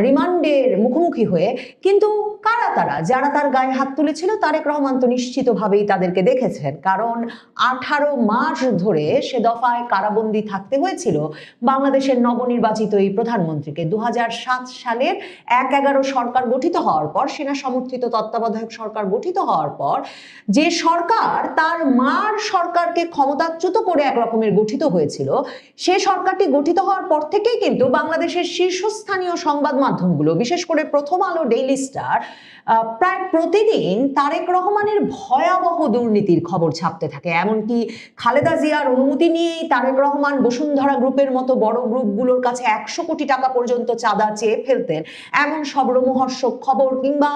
রিমান্ডের মুখোমুখি হয়ে। কিন্তু কারা তারা যারা তার গায়ে হাত তুলেছিল? তারেক রহমান তো নিশ্চিতভাবেই তাদেরকে দেখেছেন, কারণ 18 মাস ধরে সে দফায় কারাবন্দী থাকতে হয়েছিল বাংলাদেশের নবনির্বাচিত এই প্রধানমন্ত্রীকে। 2007 সালের 1/11 সরকার গঠিত হওয়ার পর, সেনা সমর্থিত তত্ত্বাবধায়ক সরকার গঠিত হওয়ার পর, যে সরকার তার মার সরকারকে ক্ষমতাচ্যুত করে এক রকমের গঠিত হয়েছিল, সে সরকারটি গঠিত হওয়ার পর থেকেই কিন্তু বাংলাদেশের শীর্ষস্থানীয় সংবাদ মাধ্যমগুলো, বিশেষ করে প্রথম আলো, ডেইলি স্টার, প্রায় প্রতিদিন তারেক রহমানের ভয়াবহ দুর্নীতির খবর ছাপতে থাকে। এমনকি খালেদা জিয়ার অনুমতি নিয়েই তারেক রহমান বসুন্ধরা গ্রুপের মতো বড় গ্রুপগুলোর কাছে 100 কোটি টাকা পর্যন্ত চাঁদা চেয়ে ফেলতেন, এমন সব রোমহর্ষক খবর। কিংবা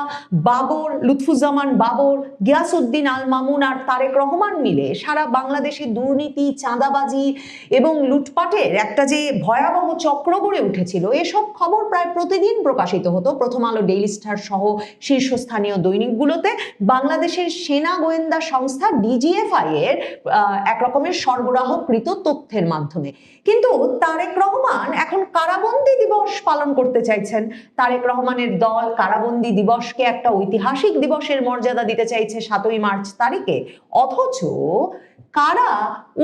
বাবর, লুৎফুজ্জামান বাবর, গিয়াসউদ্দিন আল মামুন আর তারেক রহমান মিলে সারা বাংলাদেশে দুর্নীতি, চাঁদাবাজি এবং লুটপাটের একটা যে ভয়াবহ চক্র গড়ে উঠেছিল, এসব খবর প্রায় প্রতিদিন প্রকাশিত হতো প্রথম আলো, ডেইলি স্টার সহ শীর্ষস্থানীয় দৈনিকগুলোতে বাংলাদেশের সেনা গোয়েন্দা সংস্থা ডিজিএফআই এর এক রকমের সরবরাহকৃত তথ্যের মাধ্যমে। কিন্তু তারেক রহমান এখন কারাবন্দী দিবস পালন করতে চাইছেন। তারেক রহমানের দল কারাবন্দী দিবসকে একটা ঐতিহাসিক দিবসের মর্যাদা দিতে চাইছে 7ই মার্চ তারিখে। অথচ কারা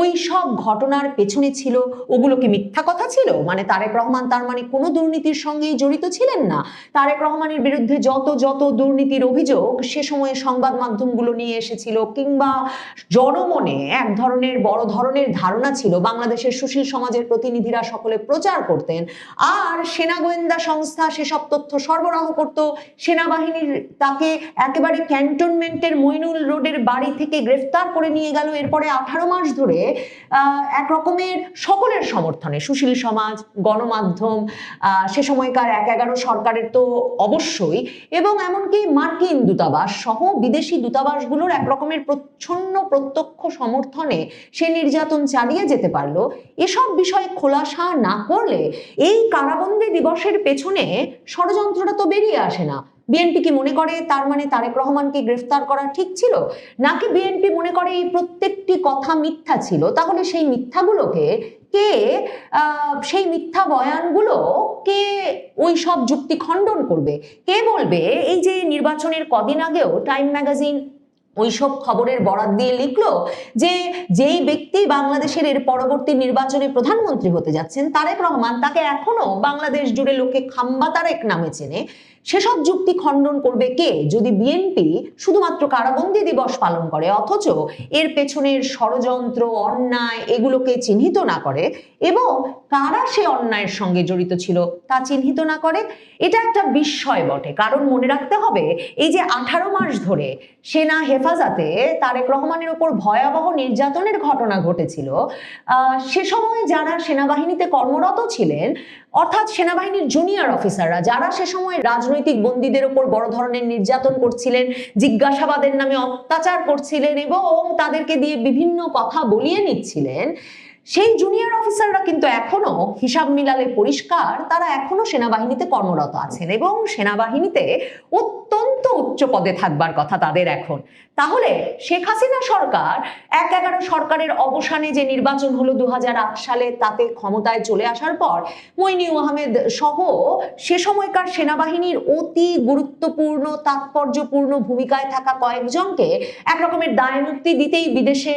ওই সব ঘটনার পেছনে ছিল? ওগুলো কি মিথ্যা কথা ছিল? মানে তারেক রহমান তার মানে কোনো দুর্নীতির সঙ্গেই জড়িত ছিলেন না? তারেক রহমানের বিরুদ্ধে যত দুর্নীতির অভিযোগ সে সময়ে সংবাদ মাধ্যমগুলো নিয়ে এসেছিল, কিংবা জনমনে এক ধরনের বড় ধরনের ধারণা ছিল, বাংলাদেশের সুশীল সমাজের প্রতিনিধিরা সকলে প্রচার করতেন, আর সেনা গোয়েন্দা সংস্থা সেসব তথ্য সরবরাহ করত। সেনাবাহিনীর তাকে একেবারে ক্যান্টনমেন্টের মইনুল রোডের বাড়ি থেকে গ্রেফতার করে নিয়ে গেল। এরপরে 18 মাস ধরে এক রকমের সকলের সমর্থনে সুশীল সমাজ, গণমাধ্যম, সে সময়কার 1/11 সরকারের তো অবশ্যই, এবং এমনকি মার্কিন দূতাবাস সহ বিদেশি দূতাবাসগুলোর এক রকমের প্রচ্ছন্ন প্রত্যক্ষ সমর্থনে সে নির্যাতন চালিয়ে যেতে পারলো। এসব বিষয়ে খোলাসা না করলে এই কারাবন্দী দিবসের পেছনে ষড়যন্ত্রটা তো বেরিয়ে আসে না। বিএনপি কি মনে করে তার মানে তারেক রহমানকে গ্রেফতার করা ঠিক ছিল? নাকি বিএনপি মনে করে এই প্রত্যেকটি কথা মিথ্যা ছিল? তাহলে সেই মিথ্যাগুলোকে কে, সেই মিথ্যা বয়ানগুলো কে ওই সব যুক্তি খণ্ডন করবে? কে বলবে? এই যে নির্বাচনের কদিন আগেও টাইম ম্যাগাজিন ওইসব খবরের বরাত দিয়ে লিখলো যে যেই ব্যক্তি বাংলাদেশের এর পরবর্তী নির্বাচনে প্রধানমন্ত্রী হতে যাচ্ছেন তারেক রহমান, তাকে এখনো বাংলাদেশ জুড়ে লোকে খাম্বা তারেক নামে চেনে। সেসব যুক্তি খণ্ডন করবে কে যদি বিএনপি শুধুমাত্র কারাবন্দী দিবস পালন করে, অথচ এর পেছনের ষড়যন্ত্র, অন্যায় এগুলোকে চিহ্নিত না করে, এবং কারা সে অন্যায়ের সঙ্গে জড়িত ছিল তা চিহ্নিত না করে? এটা একটা বিস্ময় বটে। কারণ মনে রাখতে হবে, এই যে 18 মাস ধরে সেনা হেফাজতে তারেক রহমানের উপর ভয়াবহ নির্যাতনের ঘটনা ঘটেছিল, সে সময় যারা সেনাবাহিনীতে কর্মরত ছিলেন, অর্থাৎ সেনাবাহিনীর জুনিয়র অফিসাররা, যারা সে সময় রাজনৈতিক বন্দীদের উপর বড় ধরনের নির্যাতন করছিলেন, জিজ্ঞাসাবাদের নামে অত্যাচার করছিলেন এবং তাদেরকে দিয়ে বিভিন্ন কথা বলিয়ে নিচ্ছিলেন, সেই জুনিয়র অফিসাররা কিন্তু এখনো হিসাব মিলালে পরিষ্কার তারা এখনো সেনাবাহিনীতে কর্মরত আছেন এবং সেনাবাহিনীতে অত্যন্ত উচ্চ পদে থাকবার কথা তাদের এখন। তাহলে শেখ হাসিনা সরকার 1/11 সরকারের অবসানে যে নির্বাচন হলো 2008 সালে, তাতে ক্ষমতায় চলে আসার পর মইনুল আহমেদ সহ সে সময়কার সেনাবাহিনীর অতি গুরুত্বপূর্ণ, তাৎপর্যপূর্ণ ভূমিকায় থাকা কয়েকজনকে এক রকমের দায়মুক্তি দিতেই বিদেশে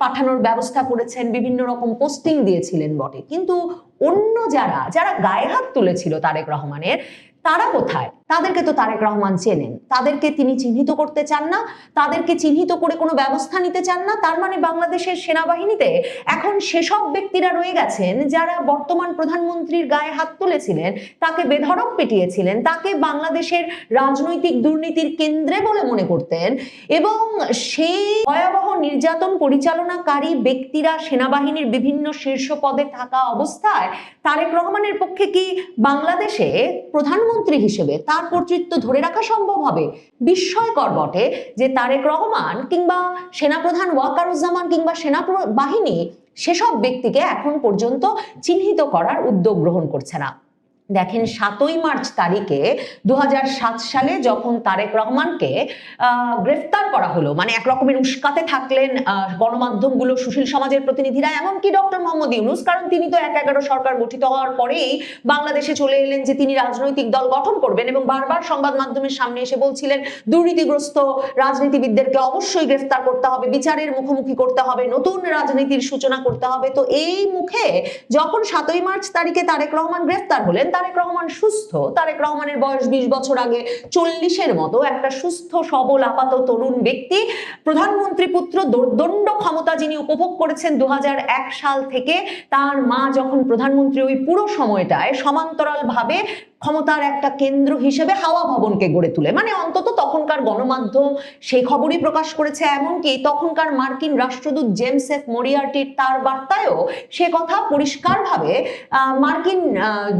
পাঠানোর ব্যবস্থা করেছেন, বিভিন্ন রকম পোস্টিং দিয়েছিলেন বটে। কিন্তু অন্য যারা গায়ে হাত তুলেছিল তারেক রহমানের, তারা কোথায়? তাদেরকে তো তারেক রহমান চেনেন, তাদেরকে তিনি চিহ্নিত করতে চান না, তাদেরকে চিহ্নিত করে কোনো ব্যবস্থা নিতে চান না। তার মানে বাংলাদেশের সেনাবাহিনীতে এখন সেসব ব্যক্তিরা রয়ে গেছেন যারা বর্তমান প্রধানমন্ত্রীর গায়ে হাত তুলেছিলেন, তাকে বেধড়ক পিটিয়েছিলেন, তাকে বাংলাদেশের রাজনৈতিক দুর্নীতির কেন্দ্রে বলে মনে করতেন, এবং সেই ভয়াবহ নির্যাতন পরিচালনাকারী ব্যক্তিরা সেনাবাহিনীর বিভিন্ন শীর্ষ পদে থাকা অবস্থায় তারেক রহমানের পক্ষে কি বাংলাদেশে প্রধানমন্ত্রী হিসেবে তার কর্তৃত্ব ধরে রাখা সম্ভব হবে? বিস্ময়কর বটে যে তারেক রহমান কিংবা সেনাপ্রধান ওয়াকারুজ্জামান কিংবা সেনাবাহিনী সেসব ব্যক্তিকে এখন পর্যন্ত চিহ্নিত করার উদ্যোগ গ্রহণ করছে না। দেখেন 7ই মার্চ তারিখে 2007 সালে যখন তারেক রহমানকে গ্রেফতার করা হলো, মানে এক রকমের উস্কাতে থাকলেন গণমাধ্যমগুলো, সুশীল সমাজের প্রতিনিধিরা, এমনকি ডক্টর মোহাম্মদ ইউনূস, কারণ তিনি তো ১/১১ সরকার গঠিত হওয়ার পরেই বাংলাদেশে চলে এলেন যে তিনি রাজনৈতিক দল গঠন করবেন, এবং বারবার সংবাদ মাধ্যমের সামনে এসে বলছিলেন দুর্নীতিগ্রস্ত রাজনীতিবিদদেরকে অবশ্যই গ্রেফতার করতে হবে, বিচারের মুখোমুখি করতে হবে, নতুন রাজনীতির সূচনা করতে হবে। তো এই মুখে যখন 7ই মার্চ তারিখে তারেক রহমান গ্রেফতার হলেন, তারেক রহমান সুস্থ, তারেক রহমানের বয়স 20 বছর আগে 40-এর মতো একটা সুস্থ সবল আপাত তরুণ ব্যক্তি, প্রধানমন্ত্রী পুত্র, দোর্দণ্ড ক্ষমতা যিনি উপভোগ করেছেন 2001 সাল থেকে। তার মা যখন প্রধানমন্ত্রী, ওই পুরো সময়টায় সমান্তরাল ভাবে ক্ষমতার একটা কেন্দ্র হিসেবে হাওয়া ভবনকে গড়ে তুলে, মানে অন্তত তখনকার গণমাধ্যম সেই খবরই প্রকাশ করেছে, এমনকি তখনকার মার্কিন রাষ্ট্রদূত জেমস এফ মরিয়ার্টির তার বার্তায়ও সে কথা পরিষ্কারভাবে মার্কিন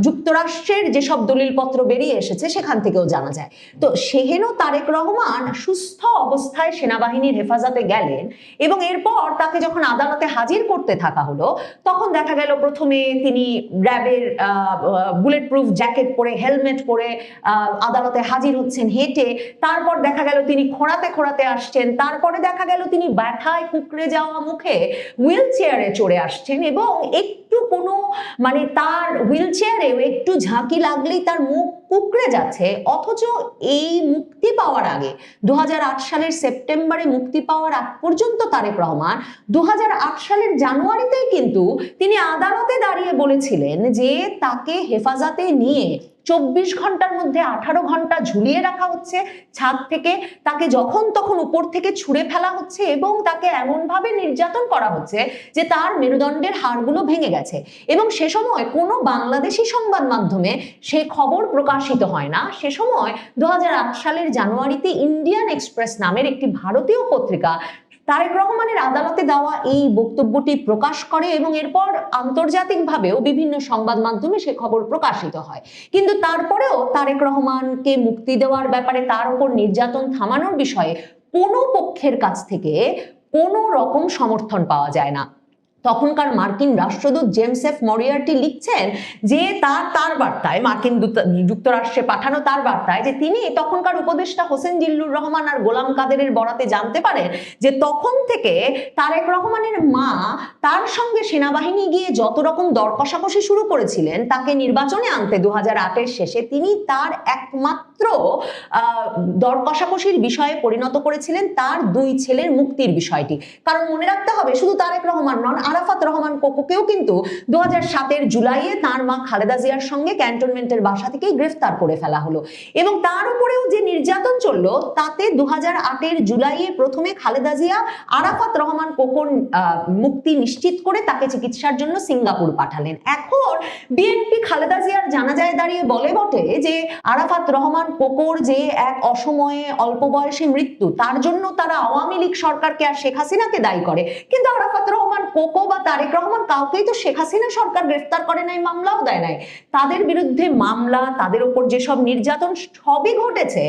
যুক্তরাষ্ট্রের যেসব দলিলপত্র বেরিয়ে এসেছে সেখান থেকেও জানা যায়। তো সেহেন তারেক রহমান সুস্থ অবস্থায় সেনাবাহিনীর হেফাজতে গেলেন, এবং এরপর তাকে যখন আদালতে হাজির করতে থাকা হলো, তখন দেখা গেল প্রথমে তিনি র্যাবের বুলেট প্রুফ জ্যাকেট পরে, হেলমেট পরে আদালতে হাজির হচ্ছেন হেঁটে, তারপর দেখা গেল তিনি খোঁড়াতে খোঁড়াতে আসছেন, তারপরে দেখা গেল তিনি ব্যথায় কুকড়ে যাওয়া মুখে হুইল চেয়ারে চড়ে আসছেন, এবং একটু কোনো মানে তার হুইল চেয়ারেও একটু ঝাঁকি লাগলেই তার মুখ কুকড়ে যাচ্ছে। অথচ এই মুক্তি পাওয়ার আগে 2008 সালের সেপ্টেম্বরে মুক্তি পাওয়ার আগ পর্যন্ত তারেক রহমান 2008 সালের জানুয়ারিতেই কিন্তু তিনি আদালতে দাঁড়িয়ে বলেছিলেন যে তাকে হেফাজতে নিয়ে 24 ঘন্টার মধ্যে 18 ঘন্টা ঝুলিয়ে রাখা হচ্ছে ছাদ থেকে, তাকে যখন তখন উপর থেকে ছুঁড়ে ফেলা হচ্ছে, এবং তাকে এমনভাবে নির্যাতন করা হচ্ছে যে তার মেরুদণ্ডের হাড়গুলো ভেঙে গেছে। এবং সে সময় কোনো বাংলাদেশি সংবাদ মাধ্যমে সে খবর প্রকাশিত হয় না। সে সময় 2008 সালের জানুয়ারিতে ইন্ডিয়ান এক্সপ্রেস নামের একটি ভারতীয় পত্রিকা তারেক রহমানের আদালতে দেওয়া এই বক্তব্যটি প্রকাশ করে, এবং এরপর আন্তর্জাতিকভাবেও বিভিন্ন সংবাদ মাধ্যমে সে খবর প্রকাশিত হয়। কিন্তু তারপরেও তারেক রহমানকে মুক্তি দেওয়ার ব্যাপারে, তার উপর নির্যাতন থামানোর বিষয়ে কোনো পক্ষের কাছ থেকে কোনো রকম সমর্থন পাওয়া যায় না। তখনকার মার্কিন রাষ্ট্রদূত জেমস এফ মরিয়ার্টি লিখছেন যে তার বার্তায়, মার্কিন যুক্তরাষ্ট্রে পাঠানো তার বার্তায়, যে তিনি তখনকার উপদেষ্টা হোসেন জিল্লুর রহমান আর গোলাম কাদেরের বরাতে জানতে পারেন যে তখন থেকে তারেক রহমানের মা তার সঙ্গে সেনাবাহিনী গিয়ে যত রকম দর কষাকষি শুরু করেছিলেন তাকে নির্বাচনে আনতে 2008-এর শেষে, তিনি তার একমাত্র দর কষাকষির বিষয়ে পরিণত করেছিলেন তার 2 ছেলের মুক্তির বিষয়টি। কারণ মনে রাখতে হবে, শুধু তারেক রহমান নন, আরাফাত রহমান কোকোকেও কিন্তু 2007-এর জুলাইয়ে তার মা খালেদা জিয়ার সঙ্গে ক্যান্টনমেন্টের বাসা থেকেই গ্রেফতার করে ফেলা হলো। এবং তার উপরেও যে নির্যাতন চললো, তাতে 2008-এর জুলাইয়ে প্রথমে খালেদা জিয়া আরাফাত রহমান কোকোর মুক্তি নিশ্চিত করে তাকে চিকিৎসার জন্য সিঙ্গাপুর পাঠালেন। এখন বিএনপি খালেদা জিয়ার জানাজায় দাঁড়িয়ে বলে বটে যে আরাফাত রহমান কোকোর যে এক অসময়ে অল্প বয়সে মৃত্যু, তার জন্য তারা আওয়ামী লীগ সরকারকে আর শেখ হাসিনাকে দায়ী করে। কিন্তু আরাফাত রহমান কোকো বা তারেক রহমান কাউকেই তো শেখ হাসিনা সরকার গ্রেফতার করে নাই, মামলাও দেয় নাই। তাদের বিরুদ্ধে মামলা, তাদের উপর যেসব নির্যাতন সবই ঘটেছে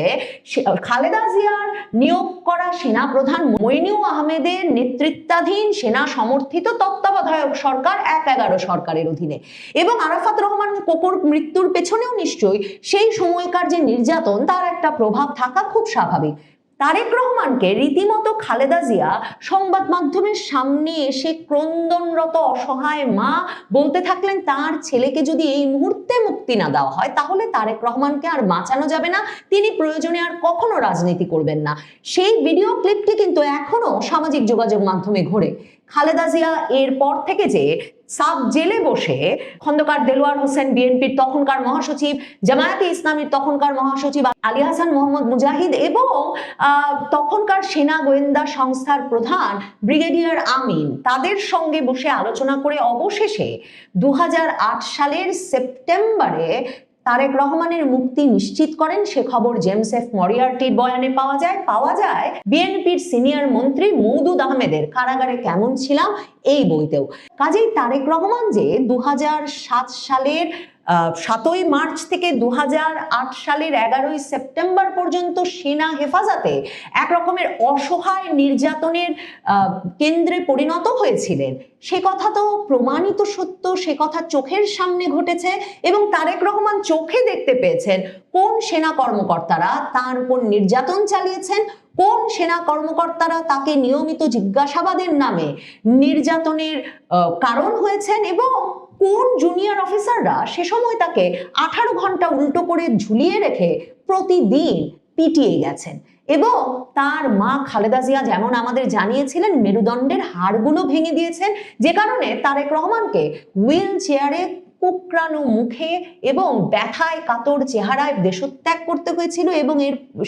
খালেদা জিয়ার নিয়োগ করা সেনা প্রধান মইনুল আহমেদের নেতৃত্বাধীন সেনা সমর্থিত তত্ত্বাবধায়ক সরকার 1/11 সরকারের অধীনে। এবং আরাফাত রহমান কোকোর মৃত্যুর পেছনেও নিশ্চয়ই সেই সময়কার যে নির্যাতন তার একটা প্রভাব থাকা খুব স্বাভাবিক। তারেক রহমানকে রীতিমতো খালেদা জিয়া সংবাদ মাধ্যমের সামনে এসে ক্রন্দনরত অসহায় মা বলতে থাকলেন তার ছেলেকে যদি এই মুহূর্তে মুক্তি না দেওয়া হয় তাহলে তারেক রহমানকে আর বাঁচানো যাবে না, তিনি প্রয়োজনে আর কখনো রাজনীতি করবেন না। সেই ভিডিও ক্লিপটি কিন্তু এখনো সামাজিক যোগাযোগ মাধ্যমে ঘোরে। খালেদা জিয়া এরপর থেকে যে সাব জেলে বসে খন্দকার দেলোয়ার হোসেন, বিএনপির তখনকার মহাসচিব, জামায়াতে ইসলামীর তখনকার মহাসচিব আলী হাসান মোহাম্মদ মুজাহিদ, এবং তখনকার সেনা গোয়েন্দা সংস্থার প্রধান ব্রিগেডিয়ার আমিন, তাদের সঙ্গে বসে আলোচনা করে অবশেষে 2008 সালের সেপ্টেম্বরে তারেক রহমানের মুক্তি নিশ্চিত করেন। সে খবর জেমস এফ মরিয়ার্টির বয়ানে পাওয়া যায় বিএনপির সিনিয়র মন্ত্রী মওদুদ আহমেদের কারাগারে কেমন ছিলাম এই বইতেও। কাজেই তারেক রহমান যে 2007 সালের 7ই মার্চ থেকে 2008 সালের 11ই সেপ্টেম্বর পর্যন্ত সেনা হেফাজতে এক রকমের অসহায় নির্যাতনের কেন্দ্রে পরিণত হয়েছিলেন, সে কথা তো প্রমাণিত সত্য, সে কথা চোখের সামনে ঘটেছে এবং তারেক রহমান চোখে দেখতে পেয়েছেন কোন সেনা কর্মকর্তারা তার উপর নির্যাতন চালিয়েছেন, কোন সেনা কর্মকর্তারা তাকে নিয়মিত জিজ্ঞাসাবাদের নামে নির্যাতনের কারণ হয়েছেন এবং কোন জুনিয়র অফিসাররা সে সময় তাকে 18 ঘন্টা উল্টো করে ঝুলিয়ে রেখে প্রতিদিন পিটিয়ে গেছেন। এবং তার মা খালেদা জিয়া যেমন আমাদের জানিয়েছিলেন মেরুদণ্ডের হাড়গুলো ভেঙে দিয়েছেন, যে কারণে তারেক রহমানকে হুইল চেয়ারে কুকরানো মুখে এবং ব্যথায় কাতর চেহারায় দেশত্যাগ করতে হয়েছিল এবং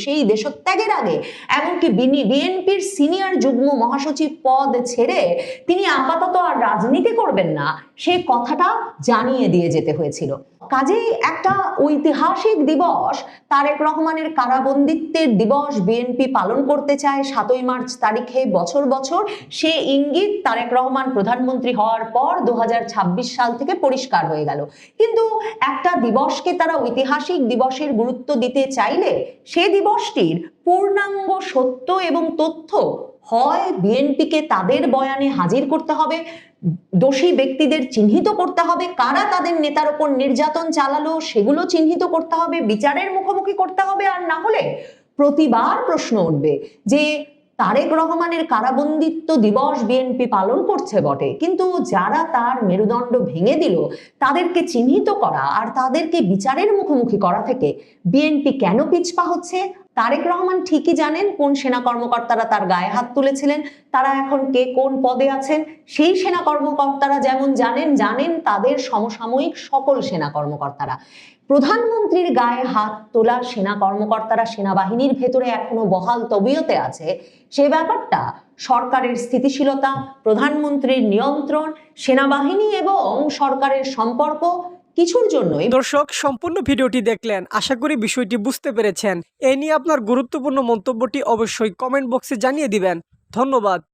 সেই দেশত্যাগের আগে এমনকি বিএনপির সিনিয়র যুগ্ম মহাসচিব পদ ছেড়ে তিনি আপাতত আর রাজনীতি করবেন না সে কথাটা জানিয়ে দিয়ে যেতে হয়েছিল। কাজেই একটা ঐতিহাসিক দিবস, তারেক রহমানের কারাবন্দিত্বের দিবস বিএনপি পালন করতে চায় 7ই মার্চ তারিখে বছর বছর, সে ইঙ্গিত তারেক রহমান প্রধানমন্ত্রী হওয়ার পর 2026 সাল থেকে পরিষ্কার হয়ে গেল। কিন্তু একটা দিবসকে তারা ঐতিহাসিক দিবসের গুরুত্ব দিতে চাইলে সে দিবসটির পূর্ণাঙ্গ সত্য এবং তথ্য হয় বিএনপিকে তাদের বয়ানে হাজির করতে হবে, দোষী ব্যক্তিদের চিহ্নিত করতে হবে, কারা তাদের নেতার উপর নির্যাতন চালালো সেগুলো চিহ্নিত করতে হবে, বিচারের মুখোমুখি করতে হবে। আর না হলে প্রতিবার প্রশ্ন উঠবে যে তারেক রহমানের কারাবন্দিত্ব দিবস বিএনপি পালন করছে বটে, কিন্তু যারা তার মেরুদণ্ড ভেঙে দিল তাদেরকে চিহ্নিত করা আর তাদেরকে বিচারের মুখোমুখি করা থেকে বিএনপি কেন পিছপা হচ্ছে? তারেক রহমান ঠিকই জানেন কোন সেনা কর্মকর্তারা তার গায়ে হাত তুলেছিলেন, তারা এখন কে কোন পদে আছেন। সেই সেনা কর্মকর্তারা যেমন জানেন তাদের সমসাময়িক সকল সেনা কর্মকর্তারা। প্রধানমন্ত্রীর গায়ে হাত তোলা সেনা কর্মকর্তারা সেনাবাহিনীর ভেতরে এখনো বহাল তবিয়তে আছে, সে ব্যাপারটা সরকারের স্থিতিশীলতা, প্রধানমন্ত্রীর নিয়ন্ত্রণ, সেনাবাহিনী এবং সরকারের সম্পর্ক কিছুর জন্যই। দর্শক, সম্পূর্ণ ভিডিওটি দেখলেন, আশা করি বিষয়টি বুঝতে পেরেছেন। এ নিয়ে আপনার গুরুত্বপূর্ণ মন্তব্যটি অবশ্যই কমেন্ট বক্সে জানিয়ে দিবেন। ধন্যবাদ।